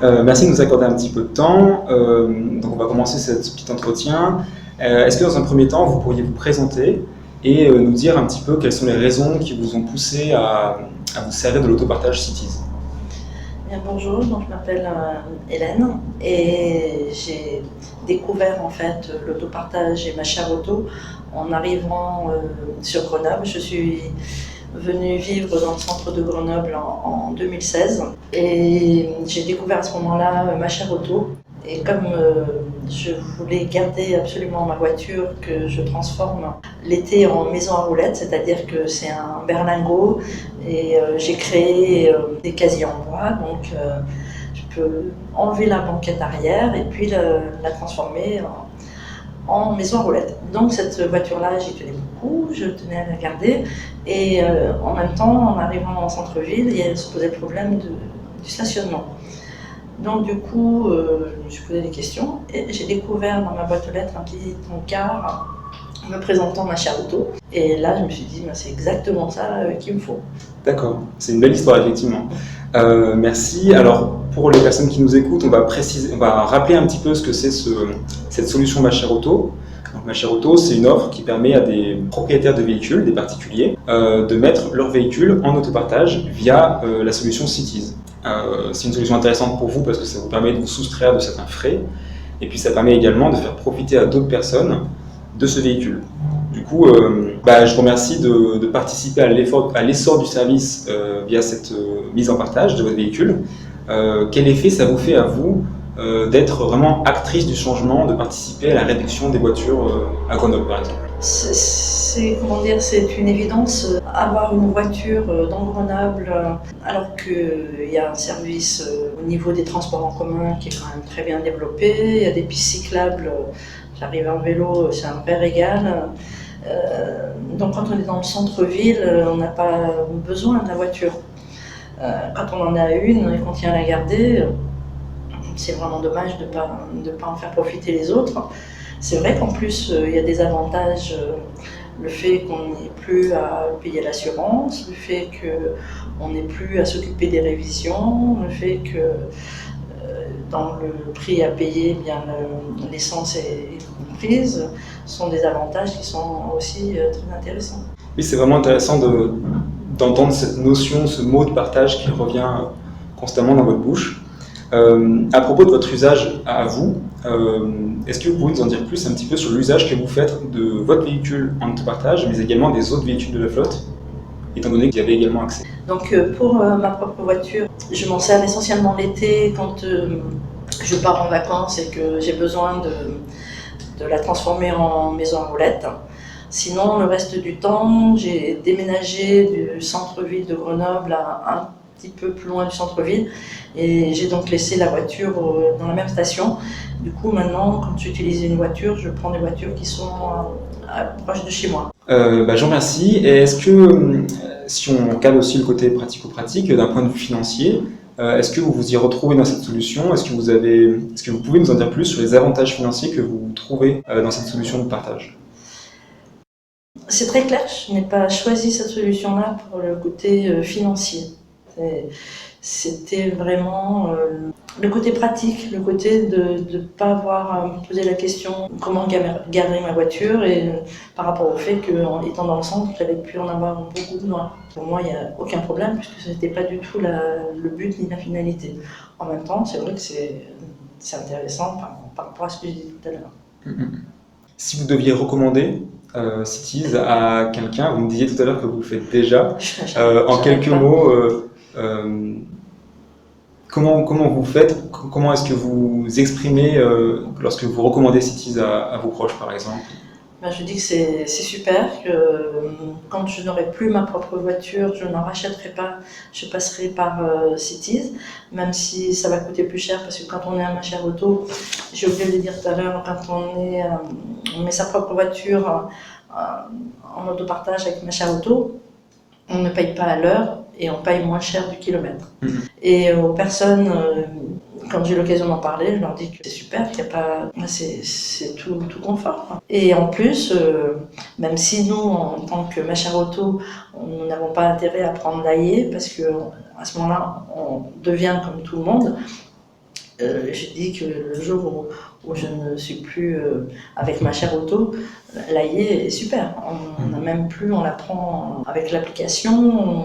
Merci de nous accorder un petit peu de temps. Donc on va commencer ce petit entretien. Est-ce que dans un premier temps, vous pourriez vous présenter et nous dire un petit peu quelles sont les raisons qui vous ont poussé à vous servir de l'autopartage Cities? Bien, bonjour, donc je m'appelle Hélène et j'ai découvert en fait l'autopartage et ma chère auto en arrivant sur Grenoble. Je suis venue vivre dans le centre de Grenoble en 2016 et j'ai découvert à ce moment-là ma chère auto. Et comme je voulais garder absolument ma voiture que je transforme l'été en maison à roulettes, c'est-à-dire que c'est un berlingot et j'ai créé des casiers en bois, donc je peux enlever la banquette arrière et puis la transformer en maison à roulettes. Donc cette voiture-là, j'y tenais beaucoup, je tenais à la garder et en même temps, en arrivant en centre-ville, il se posait le problème du stationnement. Donc du coup, je me suis posé des questions et j'ai découvert dans ma boîte aux lettres un petit encart me présentant ma chère auto. Et là, je me suis dit, c'est exactement ça qu'il me faut. D'accord, c'est une belle histoire effectivement. Merci. Alors pour les personnes qui nous écoutent, on va rappeler un petit peu ce que c'est cette solution Ma Chère Auto. Donc, Ma Chère Auto, c'est une offre qui permet à des propriétaires de véhicules, des particuliers, de mettre leur véhicule en autopartage via la solution Cities. C'est une solution intéressante pour vous parce que ça vous permet de vous soustraire de certains frais et puis ça permet également de faire profiter à d'autres personnes de ce véhicule. Du coup, je vous remercie de participer à l'essor du service via cette mise en partage de votre véhicule. Quel effet ça vous fait à vous d'être vraiment actrice du changement, de participer à la réduction des voitures à Grenoble par exemple? C'est une évidence. Avoir une voiture dans Grenoble, alors qu'il y a un service au niveau des transports en commun qui est quand même très bien développé, il y a des pistes cyclables, j'arrive en vélo, c'est un vrai régal. Donc quand on est dans le centre-ville, on n'a pas besoin de la voiture. Quand on en a une et qu'on tient à la garder, c'est vraiment dommage de ne pas en faire profiter les autres. C'est vrai qu'en plus, il y a des avantages, le fait qu'on n'ait plus à payer l'assurance, le fait qu'on n'ait plus à s'occuper des révisions, le fait que dans le prix à payer, l'essence est comprise, sont des avantages qui sont aussi très intéressants. Oui, c'est vraiment intéressant d'entendre cette notion, ce mot de partage qui revient constamment dans votre bouche. À propos de votre usage à vous, est-ce que vous pouvez nous en dire plus un petit peu sur l'usage que vous faites de votre véhicule en autopartage, mais également des autres véhicules de la flotte, étant donné que vous y avez également accès? Donc pour ma propre voiture, je m'en sers essentiellement l'été quand je pars en vacances et que j'ai besoin de la transformer en maison à roulettes. Sinon, le reste du temps, j'ai déménagé du centre-ville de Grenoble à un petit peu plus loin du centre-ville et j'ai donc laissé la voiture dans la même station. Du coup, maintenant, quand j'utilise une voiture, je prends des voitures qui sont proches de chez moi. Je vous remercie. Et est-ce que, si on regarde aussi le côté pratico-pratique, d'un point de vue financier, est-ce que vous vous y retrouvez dans cette solution? Est-ce que vous pouvez nous en dire plus sur les avantages financiers que vous trouvez dans cette solution de partage? C'est très clair, je n'ai pas choisi cette solution-là pour le côté financier. C'était vraiment le côté pratique, le côté de ne pas avoir à me poser la question comment garer ma voiture et par rapport au fait qu'en étant dans le centre, j'avais pu en avoir beaucoup besoin. Pour moi, il n'y a aucun problème puisque ce n'était pas du tout le but ni la finalité. En même temps, c'est vrai que c'est intéressant par rapport à ce que j'ai dit tout à l'heure. Si vous deviez recommander Cities à quelqu'un, vous me disiez tout à l'heure que vous le faites déjà, en quelques mots, comment vous faites, comment est-ce que vous exprimez lorsque vous recommandez Cities à vos proches par exemple? Je dis que c'est super, que quand je n'aurai plus ma propre voiture, je n'en rachèterai pas, je passerai par Cities, même si ça va coûter plus cher, parce que quand on est à Ma Chère Auto, j'ai oublié de le dire tout à l'heure, quand on met sa propre voiture en autopartage avec Ma Chère Auto, on ne paye pas à l'heure et on paye moins cher du kilomètre. Et aux personnes, quand j'ai l'occasion d'en parler, je leur dis que c'est super, qu'il n'y a pas, c'est tout confort. Et en plus, même si nous, en tant que Ma Chère Auto, nous n'avons pas intérêt à prendre l'AIE, parce qu'à ce moment-là, on devient comme tout le monde, je dis que le jour où je ne suis plus avec ma chère auto, l'AI est super. On n'a même plus, on la prend avec l'application,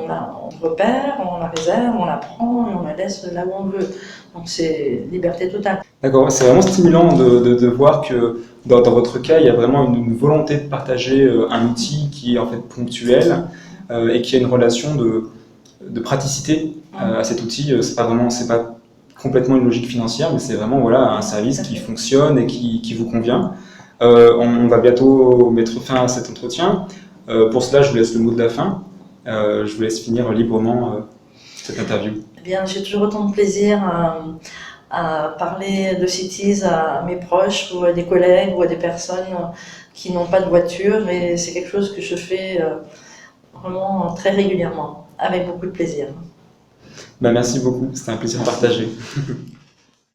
on repère, on la réserve, on la prend et on la laisse là où on veut. Donc c'est liberté totale. D'accord, c'est vraiment stimulant de voir que dans votre cas, il y a vraiment une volonté de partager un outil qui est en fait ponctuel et qui a une relation de praticité à cet outil. C'est pas complètement une logique financière, mais c'est vraiment voilà, un service qui fonctionne et qui vous convient. On va bientôt mettre fin à cet entretien. Pour cela, je vous laisse le mot de la fin. Je vous laisse finir librement cette interview. Eh bien, j'ai toujours autant de plaisir à parler de Cities à mes proches ou à des collègues ou à des personnes qui n'ont pas de voiture, et c'est quelque chose que je fais vraiment très régulièrement, avec beaucoup de plaisir. Merci beaucoup, c'était un plaisir partagé.